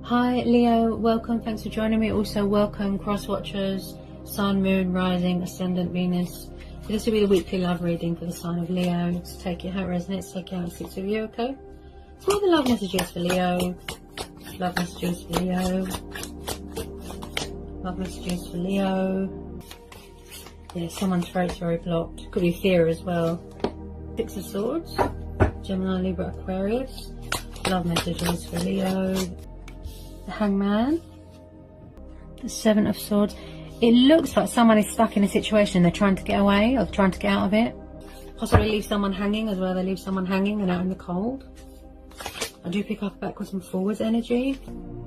Hi Leo, welcome, thanks for joining me. Also welcome cross watchers, Sun, Moon, Rising, Ascendant, Venus. So this will be the weekly love reading for the sign of Leo. So take it how it resonates, take it how it sits with you, okay? So what are the love messages for Leo? Love messages for Leo. Love messages for Leo. Yeah, someone's throat's very blocked. Could be fear as well. Six of Swords, Gemini, Libra, Aquarius. Love messages for Leo. The Hangman, the Seven of Swords. It looks like someone is stuck in a situation. They're trying to get away or trying to get out of it. Possibly leave someone hanging as well. They leave someone hanging and out in the cold. I do pick up backwards and forwards energy.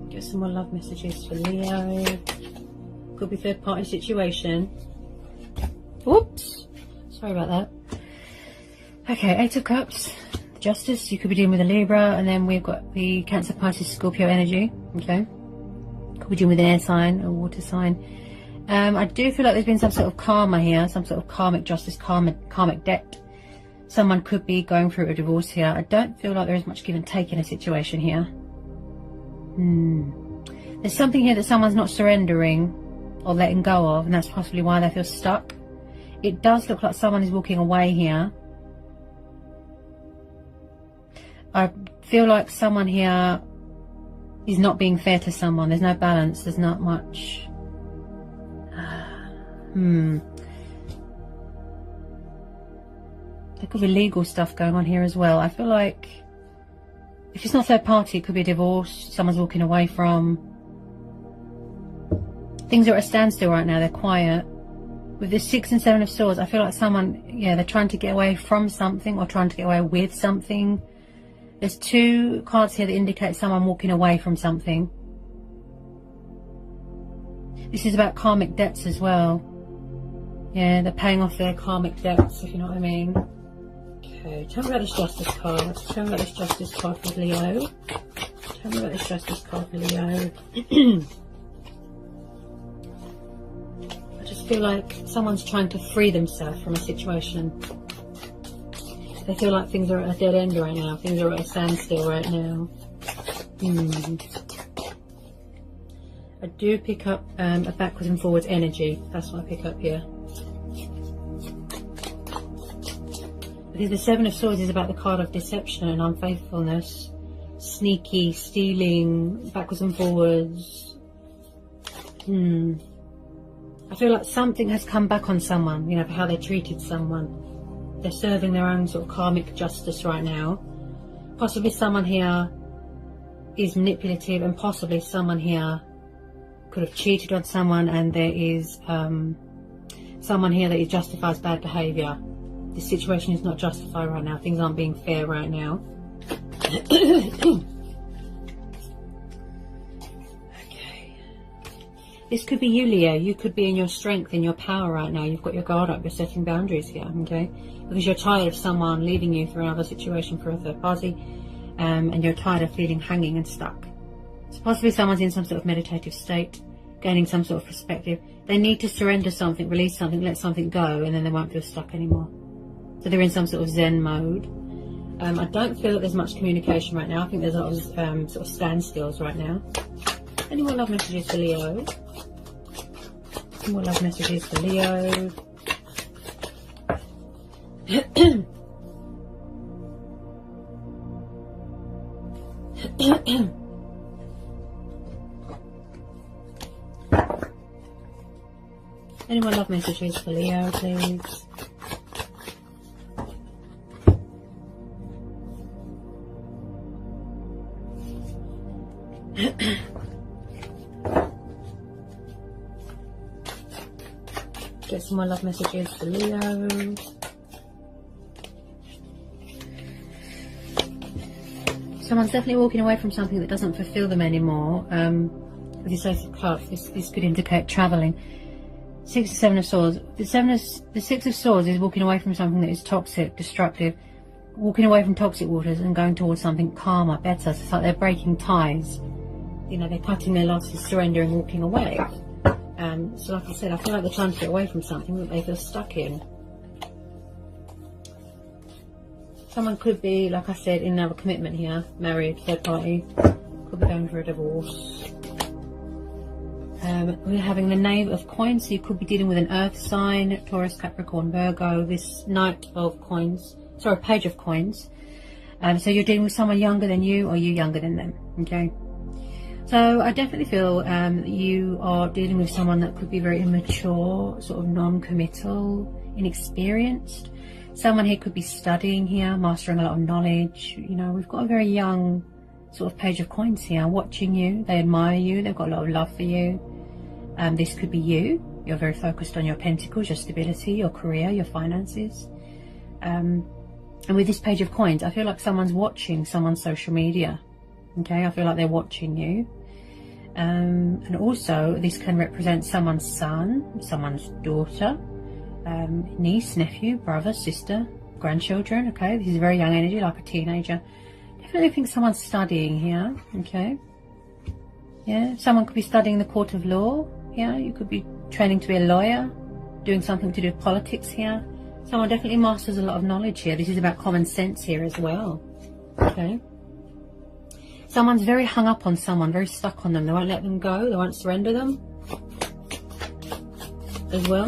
Get some more love messages for Leo. Could be third party situation. Whoops. Sorry about that. Okay, Eight of Cups. Justice, you could be dealing with a Libra, and then we've got the Cancer, Pisces, Scorpio energy. Okay, could be dealing with an air sign, a water sign. I do feel like there's been some sort of karma here, some sort of karmic justice, karmic debt. Someone could be going through a divorce here. I don't feel like there is much give and take in a situation here. There's something here that someone's not surrendering or letting go of, and that's possibly why they feel stuck. It does look like someone is walking away here. I feel like someone here is not being fair to someone. There's no balance. There's not much. There could be legal stuff going on here as well. I feel like if it's not third party, it could be a divorce. Someone's walking away from. Things are at a standstill right now. They're quiet. With the Six and Seven of Swords, I feel like someone, yeah, they're trying to get away from something or trying to get away with something. There's two cards here that indicate someone walking away from something. This is about karmic debts as well. Yeah, they're paying off their karmic debts, if you know what I mean. Okay, tell me about this Justice card. Tell me about this Justice card for Leo. Tell me about this Justice card for Leo. I just feel like someone's trying to free themselves from a situation. They feel like things are at a dead end right now. Things are at a standstill right now. I do pick up a backwards and forwards energy. That's what I pick up here. Because the Seven of Swords is about the card of deception and unfaithfulness. Sneaky, stealing, backwards and forwards. I feel like something has come back on someone, you know, for how they treated someone. They're serving their own sort of karmic justice right now. Possibly someone here is manipulative, and possibly someone here could have cheated on someone, and there is someone here that justifies bad behaviour. This situation is not justified right now. Things aren't being fair right now. This could be you, Leo. You could be in your strength, in your power right now. You've got your guard up. You're setting boundaries here, okay? Because you're tired of someone leaving you for another situation, for a third party, and you're tired of feeling hanging and stuck. So possibly someone's in some sort of meditative state, gaining some sort of perspective. They need to surrender something, release something, let something go, and then they won't feel stuck anymore. So they're in some sort of Zen mode. I don't feel that there's much communication right now. I think there's a lot of sort of standstills right now. Any more love messages for Leo? More love messages for Leo. Any more love messages for Leo, please? Get some more love messages for Leo. Someone's definitely walking away from something that doesn't fulfill them anymore. With the Ace of Cups, this could indicate travelling. Six and Seven of Swords. The Six of Swords is walking away from something that is toxic, destructive. Walking away from toxic waters and going towards something calmer, better. So it's like they're breaking ties. You know, they're cutting their losses, surrendering, walking away. So like I said, I feel like they're trying to get away from something that they feel stuck in. Someone could be, like I said, in another commitment here, married, third party. could be going for a divorce. We're having the Knave of Coins, so you could be dealing with an earth sign, Taurus, Capricorn, Virgo. This Knight of Coins, sorry, Page of Coins. So you're dealing with someone younger than you, or you younger than them, okay? So I definitely feel you are dealing with someone that could be very immature, sort of non-committal, inexperienced. Someone here could be studying here, mastering a lot of knowledge. You know, we've got a very young sort of Page of Coins here, watching you. They admire you. They've got a lot of love for you. This could be you. You're very focused on your pentacles, your stability, your career, your finances. And with this Page of Coins, I feel like someone's watching someone's social media. Okay, I feel like they're watching you. And also, this can represent someone's son, someone's daughter, niece, nephew, brother, sister, grandchildren. Okay, this is very young energy, like a teenager. Definitely think someone's studying here. Okay, yeah, someone could be studying the court of law. Yeah, you could be training to be a lawyer, doing something to do with politics here. Someone definitely masters a lot of knowledge here. This is about common sense here as well. Okay. Someone's very hung up on someone, very stuck on them. They won't let them go. They won't surrender them as well.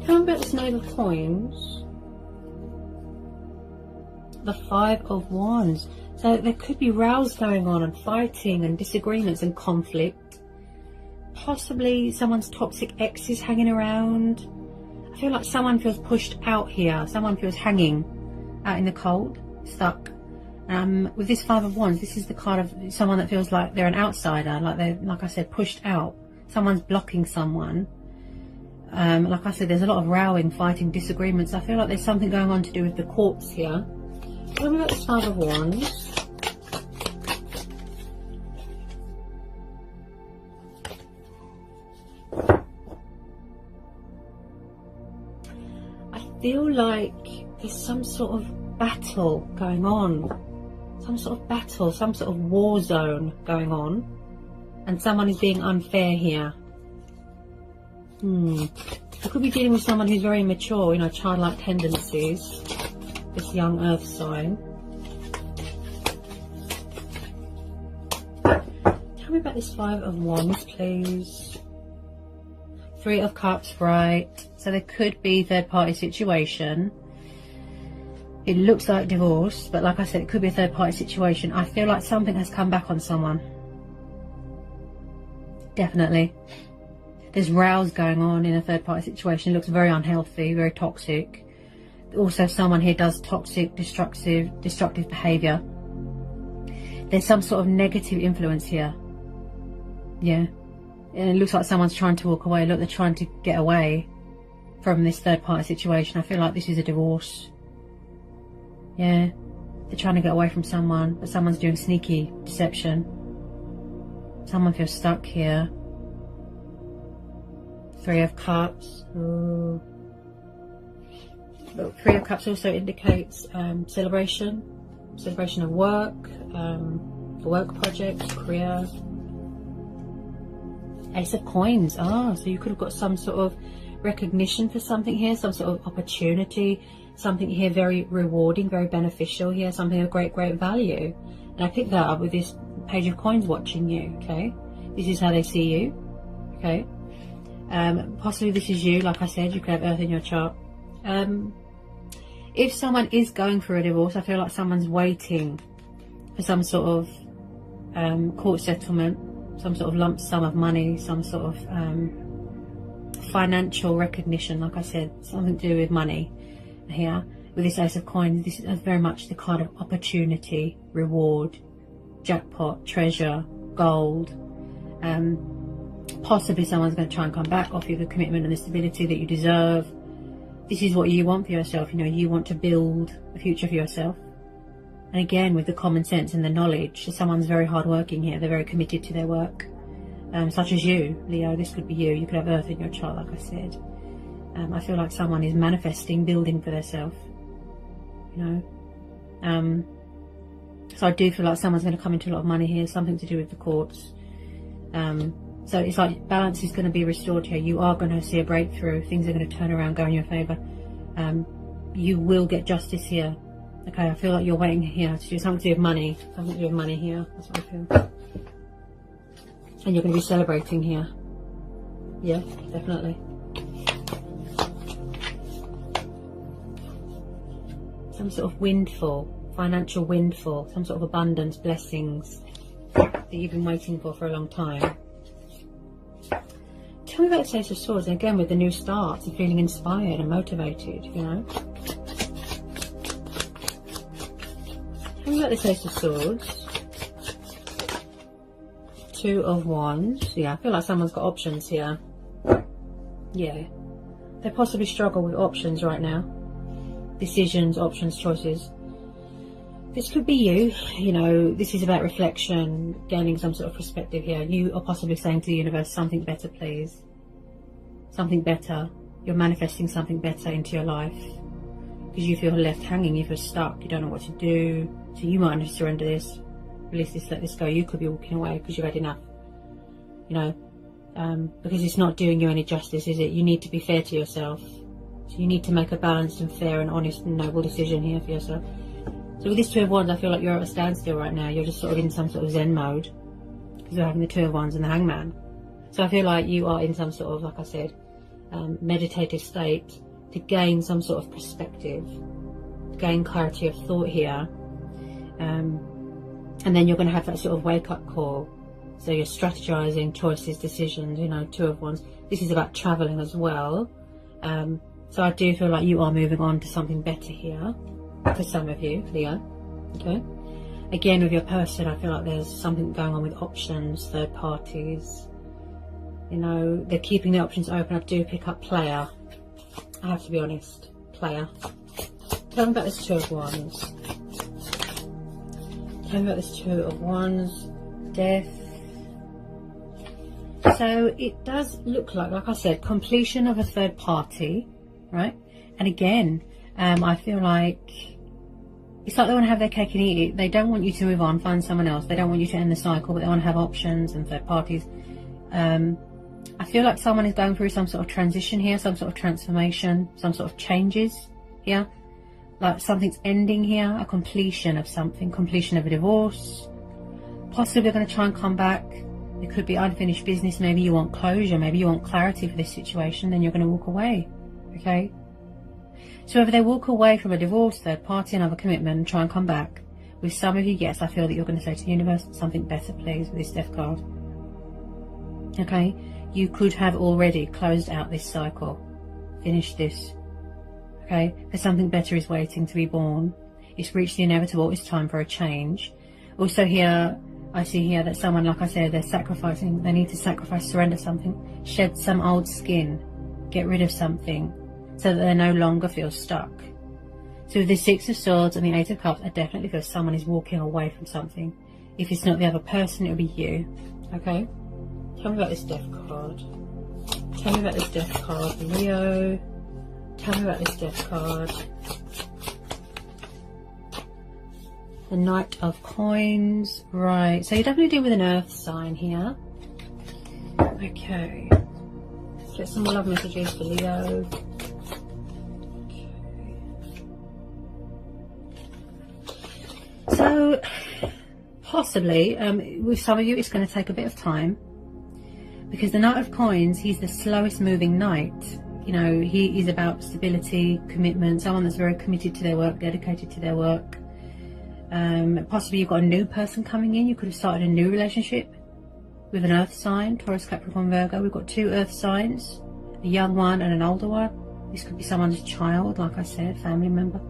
Tell me about this Knave of Coins. The Five of Wands. So there could be rows going on and fighting and disagreements and conflict. Possibly someone's toxic ex is hanging around. I feel like someone feels pushed out here. Someone feels hanging out in the cold, stuck. With this Five of Wands, this is the card of someone that feels like they're an outsider, like they're, like I said, pushed out. Someone's blocking someone. Like I said, there's a lot of rowing, fighting, disagreements. I feel like there's something going on to do with the courts here. Tell me about this Five of Wands. I feel like there's some sort of battle going on. Some sort of battle, some sort of war zone going on, and someone is being unfair here. You could be dealing with someone who's very immature, you know, childlike tendencies, this young earth sign. Tell me about this Five of Wands, please. Three of Cups, right. So there could be third-party situation. It looks like divorce, but like I said, it could be a third-party situation. I feel like something has come back on someone. Definitely. There's rows going on in a third-party situation. It looks very unhealthy, very toxic. Also, someone here does toxic, destructive behaviour. There's some sort of negative influence here. Yeah. And it looks like someone's trying to walk away. Look, they're trying to get away from this third-party situation. I feel like this is a divorce. Yeah, they're trying to get away from someone, but someone's doing sneaky deception. Someone feels stuck here. Three of Cups. Ooh. Look, Three of Cups also indicates celebration of work, work projects, career. Ace of Coins. So you could have got some sort of recognition for something here, some sort of opportunity. Something here very rewarding, very beneficial here, something of great value. And I picked that up with this Page of Coins watching you, okay? This is how they see you, okay? Possibly this is you, like I said, you could have Earth in your chart. If someone is going for a divorce, I feel like someone's waiting for some sort of court settlement, some sort of lump sum of money, some sort of financial recognition, like I said, something to do with money. Here with this Ace of Coins, this is very much the card of opportunity, reward, jackpot, treasure, gold. Possibly someone's going to try and come back, offer you the commitment and the stability that you deserve. This is what you want for yourself. You know, you want to build a future for yourself. And again, with the common sense and the knowledge, someone's very hardworking here. They're very committed to their work, such as you, Leo. This could be you. You could have Earth in your chart, like I said. I feel like someone is manifesting, building for themselves, you know. So I do feel like someone's going to come into a lot of money here, something to do with the courts. So it's like balance is going to be restored here. You are going to see a breakthrough. Things are going to turn around, go in your favour. You will get justice here. Okay, I feel like you're waiting here to do something to do with money. Something to do with money here. That's what I feel. And you're going to be celebrating here. Yeah, definitely. Some sort of windfall, financial windfall, some sort of abundance, blessings that you've been waiting for a long time. Tell me about the Ace of Swords, and again with the new starts and feeling inspired and motivated, you know. Tell me about this Ace of Swords. Two of Wands. Yeah, I feel like someone's got options here. Yeah. They possibly struggle with options right now. Decisions, options, choices. This could be you. You know, this is about reflection, gaining some sort of perspective here. You are possibly saying to the universe, something better, please. Something better. You're manifesting something better into your life. Because you feel left hanging, you feel stuck, you don't know what to do. So you might want to surrender this, release this, let this go. You could be walking away because you've had enough. You know, because it's not doing you any justice, is it? You need to be fair to yourself. So you need to make a balanced and fair and honest and noble decision here for yourself. So with this Two of Wands, I feel like you're at a standstill right now. You're just sort of in some sort of Zen mode. Because you're having the Two of Wands and the Hangman. So I feel like you are in some sort of, like I said, meditative state to gain some sort of perspective. To gain clarity of thought here. And then you're going to have that sort of wake-up call. So you're strategizing, choices, decisions, you know, Two of Wands. This is about traveling as well. So I do feel like you are moving on to something better here. For some of you, Leo. Okay. Again, with your person, I feel like there's something going on with options, third parties. You know, they're keeping the options open. I do pick up player. I have to be honest. Player. Tell me about this Two of Wands. Tell me about this Two of Wands. Death. So it does look like I said, completion of a third party, right? And again, I feel like it's like they want to have their cake and eat it. They don't want you to move on, find someone else. They don't want you to end the cycle, but they want to have options and third parties. I feel like someone is going through some sort of transition here, some sort of transformation, some sort of changes here. Like something's ending here, a completion of something, completion of a divorce. Possibly they're going to try and come back. It could be unfinished business. Maybe you want closure. Maybe you want clarity for this situation. Then you're going to walk away. Okay? So whether they walk away from a divorce, third party, another commitment, and try and come back, with some of you, yes, I feel that you're going to say to the universe, something better, please, with this Death card. Okay? You could have already closed out this cycle. Finished this. Okay? Because something better is waiting to be born. It's reached the inevitable. It's time for a change. Also here, I see here that someone, like I said, they're sacrificing. They need to sacrifice, surrender something, shed some old skin, get rid of something, so that they no longer feel stuck. So with the Six of Swords and the Eight of Cups, I definitely feel someone is walking away from something. If it's not the other person, it'll be you. Okay? Tell me about this Death card. Tell me about this Death card, Leo. Tell me about this Death card. The Knight of Coins. Right. So you're definitely dealing with an earth sign here. Okay. Let's get some more love messages for Leo. So, possibly, with some of you, it's going to take a bit of time. Because the Knight of Coins, he's the slowest moving knight. You know, he is about stability, commitment, someone that's very committed to their work, dedicated to their work. Possibly you've got a new person coming in. You could have started a new relationship with an earth sign, Taurus, Capricorn, Virgo. We've got two earth signs, a young one and an older one. This could be someone's child, like I said, family member.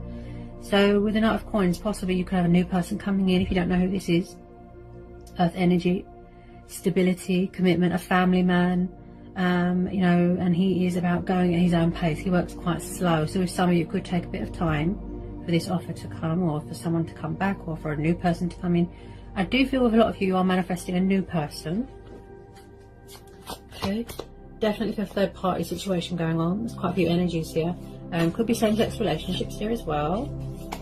So with the Knight of Coins, possibly you could have a new person coming in if you don't know who this is. Earth energy, stability, commitment, a family man, you know, and he is about going at his own pace. He works quite slow. So with some of you, it could take a bit of time for this offer to come, or for someone to come back, or for a new person to come in. I do feel with a lot of you are manifesting a new person. Okay, definitely for a third party situation going on. There's quite a few energies here. Could be same-sex relationships here as well.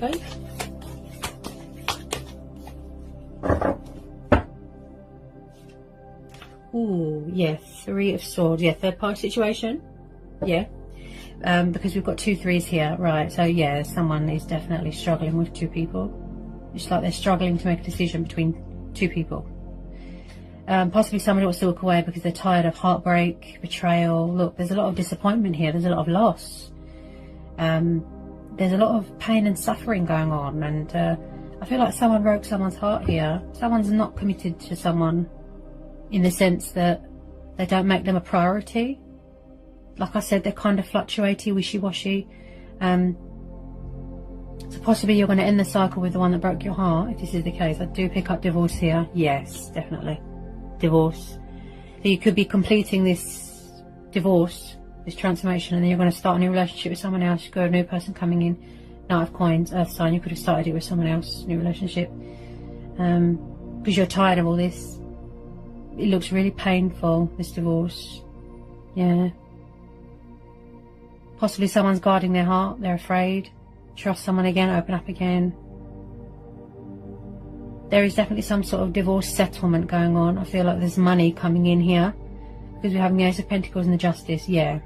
Okay. Ooh, yeah, Three of Swords. Yeah, third party situation. Yeah. Because we've got 2 threes here, right? So yeah, someone is definitely struggling with 2 people. It's like they're struggling to make a decision between 2 people. Possibly somebody wants to walk away because they're tired of heartbreak, betrayal. Look, there's a lot of disappointment here. There's a lot of loss. There's a lot of pain and suffering going on. And I feel like someone broke someone's heart here. Someone's not committed to someone in the sense that they don't make them a priority. Like I said, they're kind of fluctuating, wishy-washy. So possibly you're going to end the cycle with the one that broke your heart, if this is the case. I do pick up divorce here. Yes, definitely. Divorce. So you could be completing this divorce, this transformation, and then you're going to start a new relationship with someone else. You've got a new person coming in. Knight of Coins, Earth sign. You could have started it with someone else, new relationship. Because you're tired of all this. It looks really painful, this divorce. Yeah. Possibly someone's guarding their heart. They're afraid. Trust someone again, open up again. There is definitely some sort of divorce settlement going on. I feel like there's money coming in here because we're having the Ace of Pentacles and the Justice. Yeah,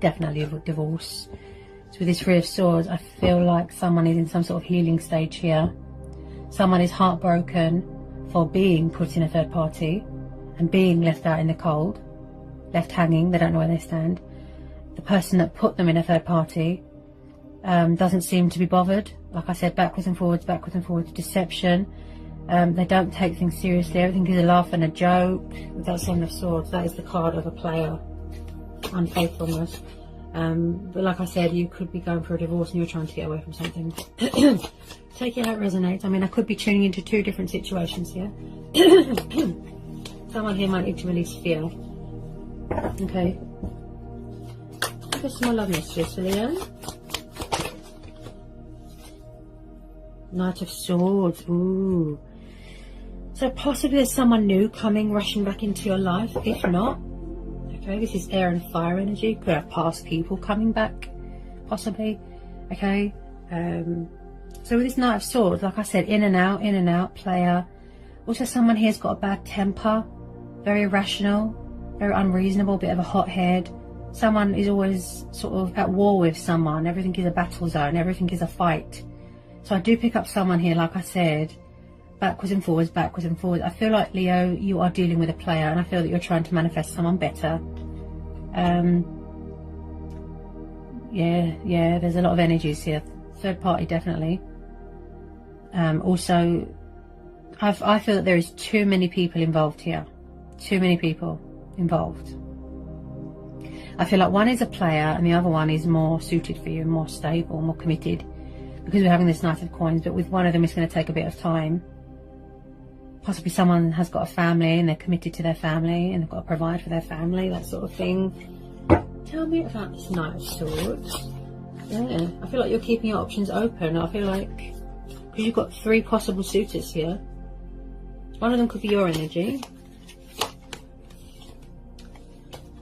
definitely a divorce. So with this Three of Swords, I feel like someone is in some sort of healing stage here. Someone is heartbroken for being put in a third party and being left out in the cold, left hanging. They don't know where they stand. The person that put them in a third party doesn't seem to be bothered. Like I said, backwards and forwards, deception. They don't take things seriously. Everything is a laugh and a joke. With that Seven of Swords, that is the card of a player. Unfaithfulness. But like I said, you could be going for a divorce and you're trying to get away from something. Take it how it resonates. I mean, I could be tuning into two different situations here. Someone here might need to release fear. Okay. Give us some more love messages for Leo. Knight of Swords. Ooh. So possibly there's someone new coming, rushing back into your life. If not, okay, this is air and fire energy. Could have past people coming back, possibly. Okay. So with this Knight of Swords, like I said, in and out, player. Also, someone here's got a bad temper, very irrational, very unreasonable, bit of a hothead. Someone is always sort of at war with someone. Everything is a battle zone. Everything is a fight. So I do pick up someone here, like I said, backwards and forwards. I feel like, Leo, you are dealing with a player, and I feel that you're trying to manifest someone better. Yeah, there's a lot of energies here. Third party, definitely. Also, I feel that there is too many people involved here. Too many people involved. I feel like one is a player and the other one is more suited for you, more stable, more committed. Because we're having this Knight of Coins, but with one of them it's going to take a bit of time. Possibly someone has got a family and they're committed to their family and they've got to provide for their family, that sort of thing. Tell me about this Knight of Swords. Yeah, I feel like you're keeping your options open. I feel like, because you've got three possible suitors here. One of them could be your energy.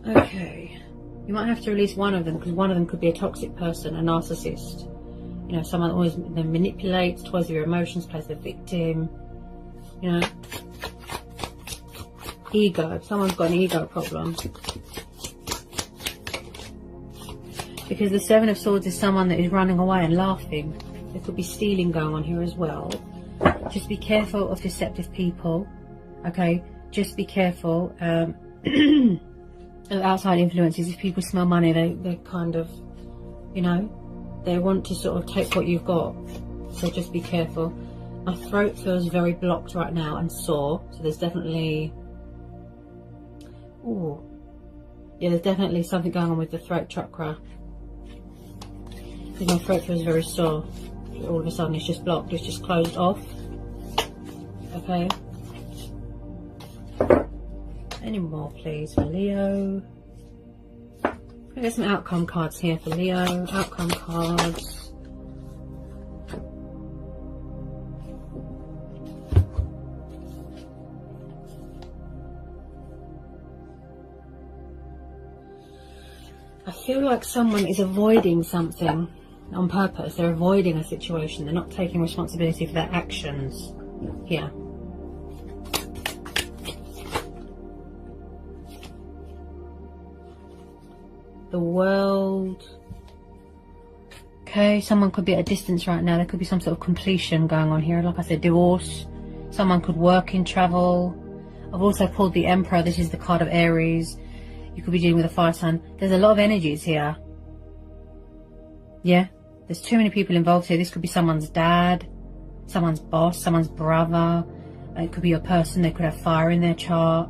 Okay. You might have to release one of them because one of them could be a toxic person, a narcissist. You know, someone that always manipulates, toys with your emotions, plays the victim. You know, ego. Someone's got an ego problem. Because the Seven of Swords is someone that is running away and laughing. There could be stealing going on here as well. Just be careful of deceptive people. Okay, just be careful of outside influences. If people smell money, they kind of, you know, they want to sort of take what you've got. So just be careful. My throat feels very blocked right now and sore. So there's definitely, ooh, yeah, there's definitely something going on with the throat chakra. Because my throat feels very sore. All of a sudden it's just blocked, it's just closed off. Okay. Any more please for Leo? There's some outcome cards here for Leo. Outcome cards. I feel like someone is avoiding something on purpose. They're avoiding a situation. They're not taking responsibility for their actions here. The World. Okay, someone could be at a distance right now. There could be some sort of completion going on here. Like I said, divorce. Someone could work in travel. I've also pulled the Emperor. This is the card of Aries. You could be dealing with a fire sign. There's a lot of energies here. Yeah, there's too many people involved here. This could be someone's dad, someone's boss, someone's brother. It could be a person. They could have fire in their chart.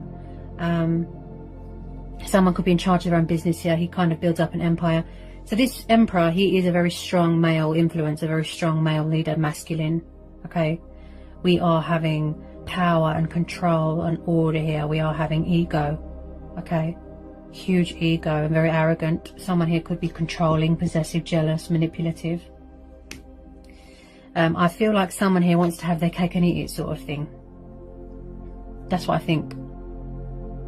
Someone could be in charge of their own business here. He kind of builds up an empire. So this Emperor, he is a very strong male influence, a very strong male leader, masculine. Okay, we are having power and control and order here. We are having ego. Okay, huge ego and very arrogant. Someone here could be controlling, possessive, jealous, manipulative. I feel like someone here wants to have their cake and eat it sort of thing. That's what I think.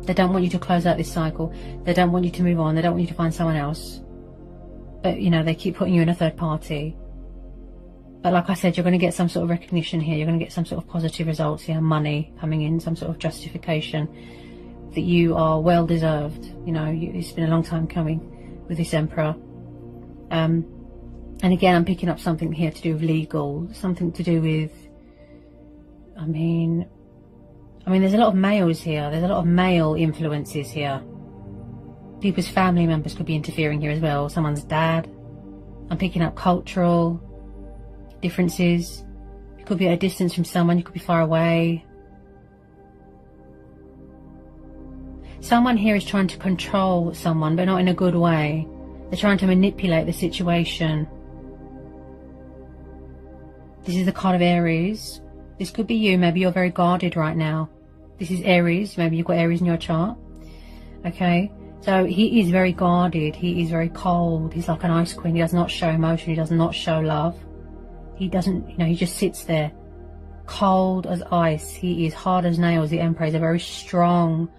They don't want you to close out this cycle. They don't want you to move on. They don't want you to find someone else. But, you know, they keep putting you in a third party. But like I said, you're going to get some sort of recognition here. You're going to get some sort of positive results here. Money coming in, some sort of justification that you are well deserved. You know, it's been a long time coming with this Emperor. And again, I'm picking up something here to do with legal. Something to do with, I mean, there's a lot of males here. There's a lot of male influences here. People's family members could be interfering here as well. Someone's dad. I'm picking up cultural differences. You could be at a distance from someone. You could be far away. Someone here is trying to control someone, but not in a good way. They're trying to manipulate the situation. This is the card of Aries. This could be you. Maybe you're very guarded right now. This is Aries. Maybe you've got Aries in your chart. Okay. So he is very guarded. He is very cold. He's like an ice queen. He does not show emotion. He does not show love. He doesn't, you know, he just sits there. Cold as ice. He is hard as nails. The Emperor is a very strong,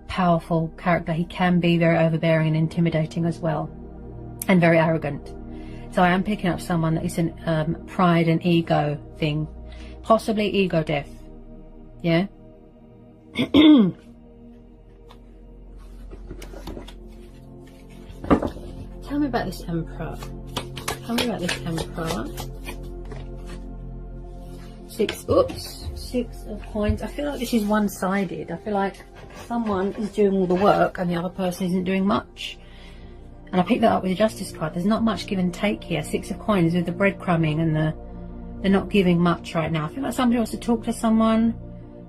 powerful character. He can be very overbearing and intimidating as well. And very arrogant. So I am picking up someone that is an pride and ego thing. Possibly ego death. Yeah? Tell me about this Emperor. Tell me about this Emperor. Six of coins. I feel like this is one-sided. I feel like someone is doing all the work and the other person isn't doing much. And I picked that up with the Justice card. There's not much give and take here. Six of coins with the breadcrumbing and they're not giving much right now. I feel like somebody wants to talk to someone,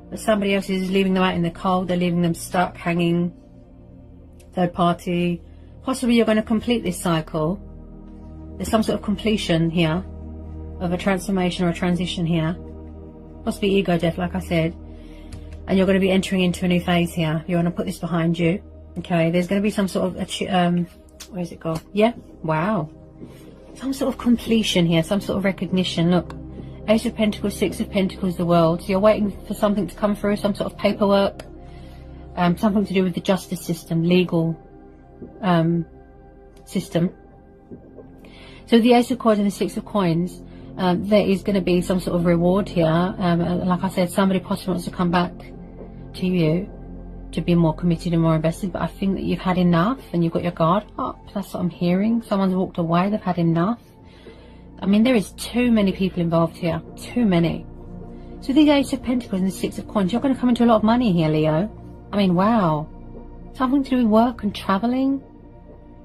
but somebody else is leaving them out in the cold. They're leaving them stuck, hanging. Third party. Possibly you're going to complete this cycle. There's some sort of completion here of a transformation or a transition here. Possibly ego death, like I said. And you're going to be entering into a new phase here. You want to put this behind you. Okay, there's going to be some sort of, where's it gone? Yeah, wow. Some sort of completion here, some sort of recognition. Look, Ace of Pentacles, Six of Pentacles, the World. So you're waiting for something to come through, some sort of paperwork. Something to do with the justice system, legal system. So the Ace of Coins and the Six of Coins, there is going to be some sort of reward here. Like I said, somebody possibly wants to come back to you to be more committed and more invested, but I think that you've had enough and you've got your guard up. That's what I'm hearing. Someone's walked away. They've had enough. I mean, there is too many people involved here. Too many. So the Ace of Pentacles and the Six of Coins, you're going to come into a lot of money here, Leo. I mean, wow. Something to do with work and travelling.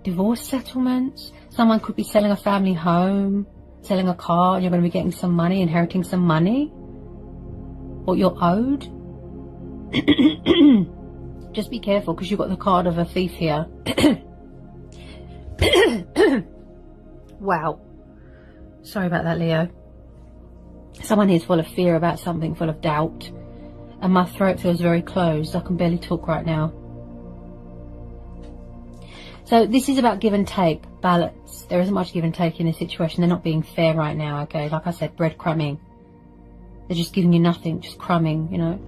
Divorce settlements. Someone could be selling a family home, selling a car, and you're going to be getting some money, inheriting some money. What you're owed. Just be careful because you've got the card of a thief here. Wow. Sorry about that, Leo. Someone here is full of fear about something, full of doubt. And my throat feels very closed. I can barely talk right now. So this is about give and take, balance. There isn't much give and take in this situation. They're not being fair right now, okay? Like I said, breadcrumbing. They're just giving you nothing, just crumbing, you know?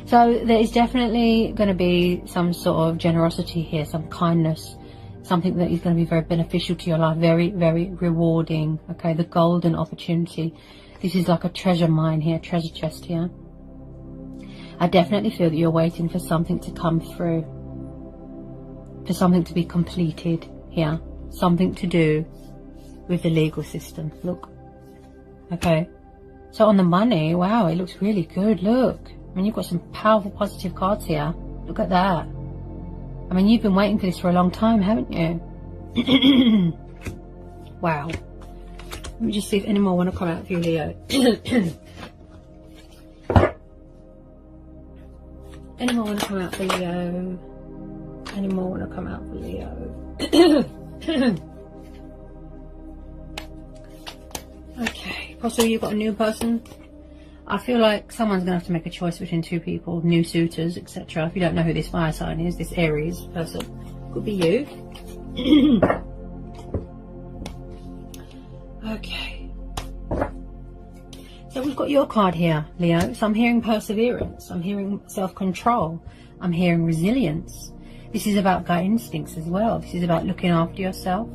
So there is definitely going to be some sort of generosity here, some kindness, something that is going to be very beneficial to your life, very, very rewarding, okay? The golden opportunity. This is like a treasure mine here, treasure chest here. I definitely feel that you're waiting for something to come through, for something to be completed here, something to do with the legal system. Look, okay? So on the money, wow, it looks really good, look. I mean, you've got some powerful positive cards here. Look at that. I mean, you've been waiting for this for a long time, haven't you? Wow. Let me just see if any more want to come out for you, Leo. Any more want to come out for Leo? Any more want to come out for Leo? Okay. Possibly you've got a new person. I feel like someone's going to have to make a choice between two people, new suitors, etc. If you don't know who this fire sign is, this Aries person, could be you. Okay. So we've got your card here, Leo. So I'm hearing perseverance. I'm hearing self-control. I'm hearing resilience. This is about gut instincts as well. This is about looking after yourself,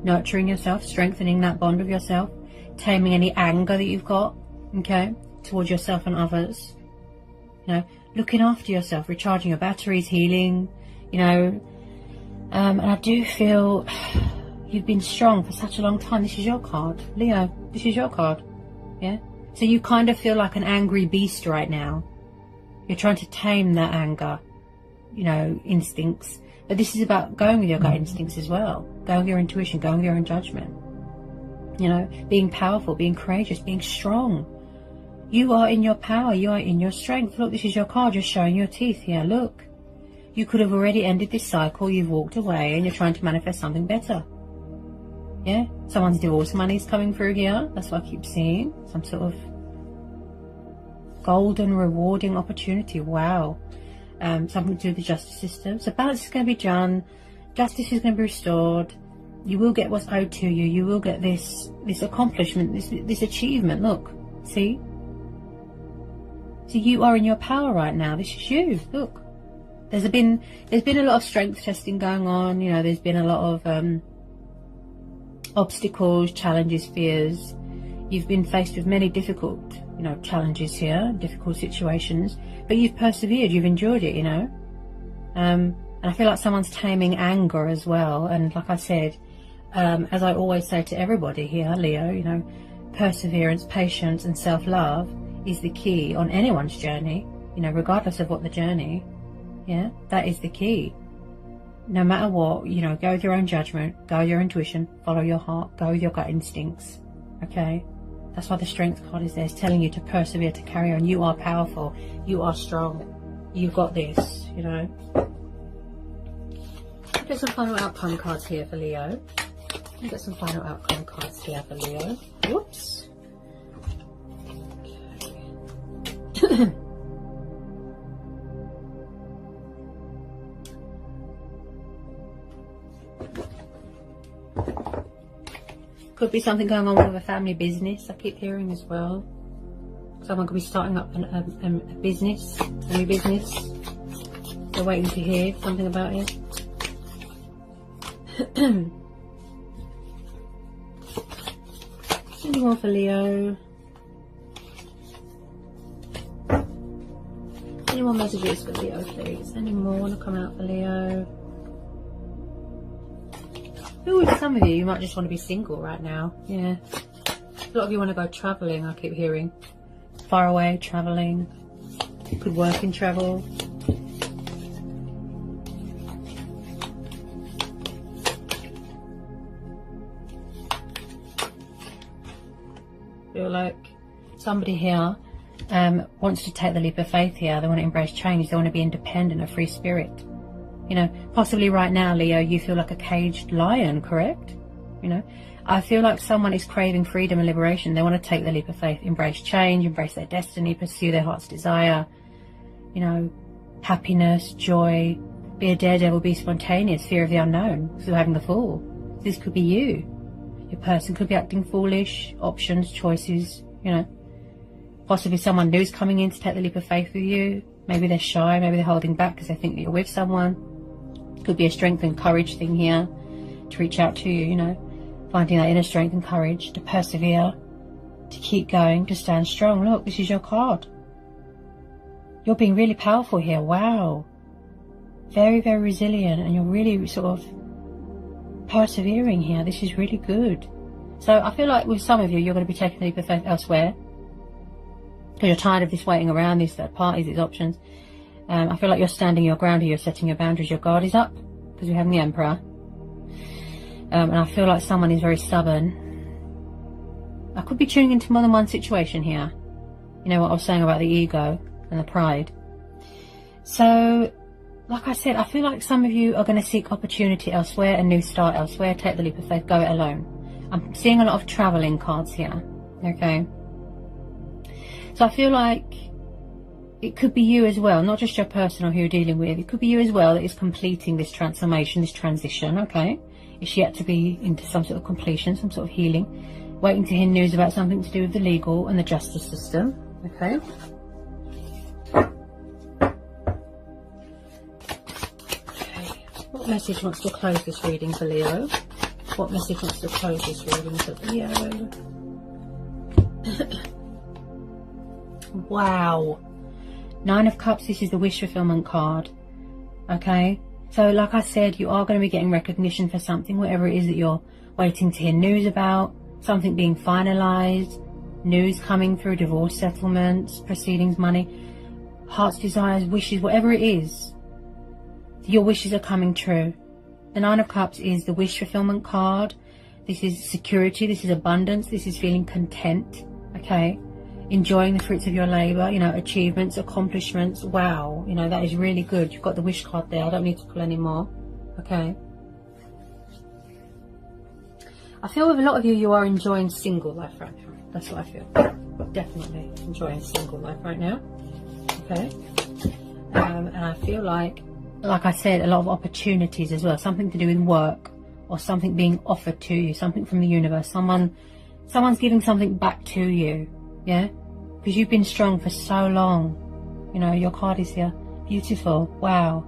nurturing yourself, strengthening that bond with yourself, taming any anger that you've got, okay, towards yourself and others. You know, looking after yourself, recharging your batteries, healing, you know. And I do feel you've been strong for such a long time. This is your card, Leo. This is your card. Yeah. So you kind of feel like an angry beast right now. You're trying to tame that anger, you know, instincts. But this is about going with your gut instincts as well. Going with your intuition, going with your own judgment. You know, being powerful, being courageous, being strong. You are in your power. You are in your strength. Look, this is your card. You're showing your teeth here. Look. You could have already ended this cycle. You've walked away and you're trying to manifest something better. Yeah? Someone's divorce money's coming through here. That's what I keep seeing. Some sort of golden, rewarding opportunity. Wow. Something to do with the justice system. So balance is going to be done. Justice is going to be restored. You will get what's owed to you. You will get this accomplishment, this achievement. Look. See? So you are in your power right now. This is you. Look. There's been a lot of strength testing going on. You know, there's been a lot of obstacles, challenges, fears. You've been faced with many difficult, you know, challenges here, difficult situations, but you've persevered. You've enjoyed it, you know. And I feel like someone's taming anger as well. And like I said, as I always say to everybody here, Leo, you know, perseverance, patience, and self-love is the key on anyone's journey. You know, regardless of what the journey. Yeah, that is the key. No matter what, you know, go with your own judgment, go with your intuition, follow your heart, go with your gut instincts. Okay? That's why the strength card is there. It's telling you to persevere, to carry on. You are powerful. You are strong. You've got this, you know. Get some final outcome cards here for Leo. Get some final outcome cards here for Leo. Whoops. Okay. Could be something going on with a family business, I keep hearing as well. Someone could be starting up a business, a new business. They're waiting to hear something about it. Any more for Leo? Any more messages for Leo, please? Any more want to come out for Leo? Ooh, some of you might just want to be single right now. Yeah. A lot of you want to go travelling, I keep hearing. Far away, travelling. You could work and travel. Feel like somebody here wants to take the leap of faith here. They want to embrace change. They want to be independent, a free spirit. You know, possibly right now, Leo, you feel like a caged lion, correct? You know, I feel like someone is craving freedom and liberation. They want to take the leap of faith, embrace change, embrace their destiny, pursue their heart's desire. You know, happiness, joy, be a daredevil, be spontaneous, fear of the unknown, still having the fool. This could be you. Your person could be acting foolish, options, choices, you know. Possibly someone new is coming in to take the leap of faith with you. Maybe they're shy, maybe they're holding back because they think that you're with someone. Could be a strength and courage thing here to reach out to you, you know, finding that inner strength and courage to persevere, to keep going, to stand strong. Look, this is your card. You're being really powerful here. Wow. Very, very resilient, and you're really sort of persevering here. This is really good. So I feel like with some of you, you're going to be taking a leap of faith elsewhere. because you're tired of this waiting around, these third parties, these options. I feel like you're standing your ground here, you're setting your boundaries, your guard is up, because we have the Emperor. And I feel like someone is very stubborn. I could be tuning into more than one situation here. You know what I was saying about the ego and the pride. So, like I said, I feel like some of you are going to seek opportunity elsewhere, a new start elsewhere, take the leap of faith, go it alone. I'm seeing a lot of travelling cards here, okay? So I feel like it could be you as well, not just your person or who you're dealing with. It could be you as well that is completing this transformation, this transition, okay? It's yet to be into some sort of completion, some sort of healing. Waiting to hear news about something to do with the legal and the justice system, okay? What message wants to close this reading for Leo? What message wants to close this reading for Leo? Wow. 9 of Cups, this is the wish fulfillment card. Okay? So like I said, you are going to be getting recognition for something, whatever it is that you're waiting to hear news about, something being finalised, news coming through, divorce settlements, proceedings, money, heart's desires, wishes, whatever it is. Your wishes are coming true. The 9 of Cups is the wish fulfillment card. This is security, this is abundance, this is feeling content, okay? Enjoying the fruits of your labour, you know, achievements, accomplishments. Wow, you know, that is really good. You've got the wish card there. I don't need to pull any more, okay? I feel with a lot of you, you are enjoying single life right now. That's what I feel. Definitely enjoying single life right now, okay? And I feel like I said, a lot of opportunities as well. Something to do with work or something being offered to you, something from the universe. Someone's giving something back to you, yeah? Because you've been strong for so long. You know, your card is here. Beautiful. Wow.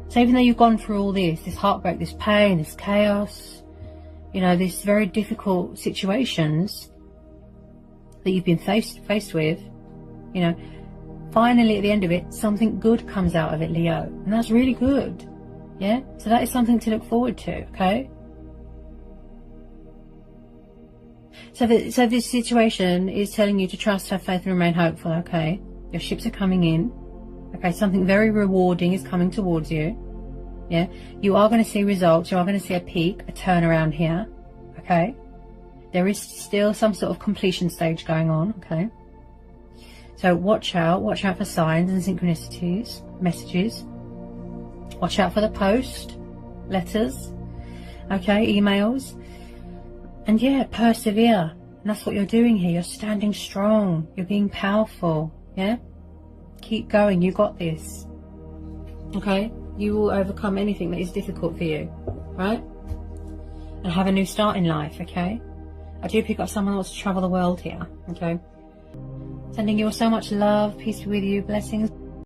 So even though you've gone through all this heartbreak, this pain, this chaos, you know, these very difficult situations that you've been faced with, you know, finally at the end of it, something good comes out of it, Leo. And that's really good. Yeah? So that is something to look forward to, okay? So this situation is telling you to trust, have faith and remain hopeful, okay? Your ships are coming in. Okay, something very rewarding is coming towards you. Yeah? You are going to see results. You are going to see a peak, a turnaround here. Okay? There is still some sort of completion stage going on, okay? So watch out for signs and synchronicities, messages. Watch out for the post, letters, okay, emails. And yeah, persevere. And that's what you're doing here. You're standing strong. You're being powerful, yeah? Keep going. You got this, okay? You will overcome anything that is difficult for you, right? And have a new start in life, okay? I do pick up someone who wants to travel the world here, okay? Sending you all so much love, peace be with you, blessings.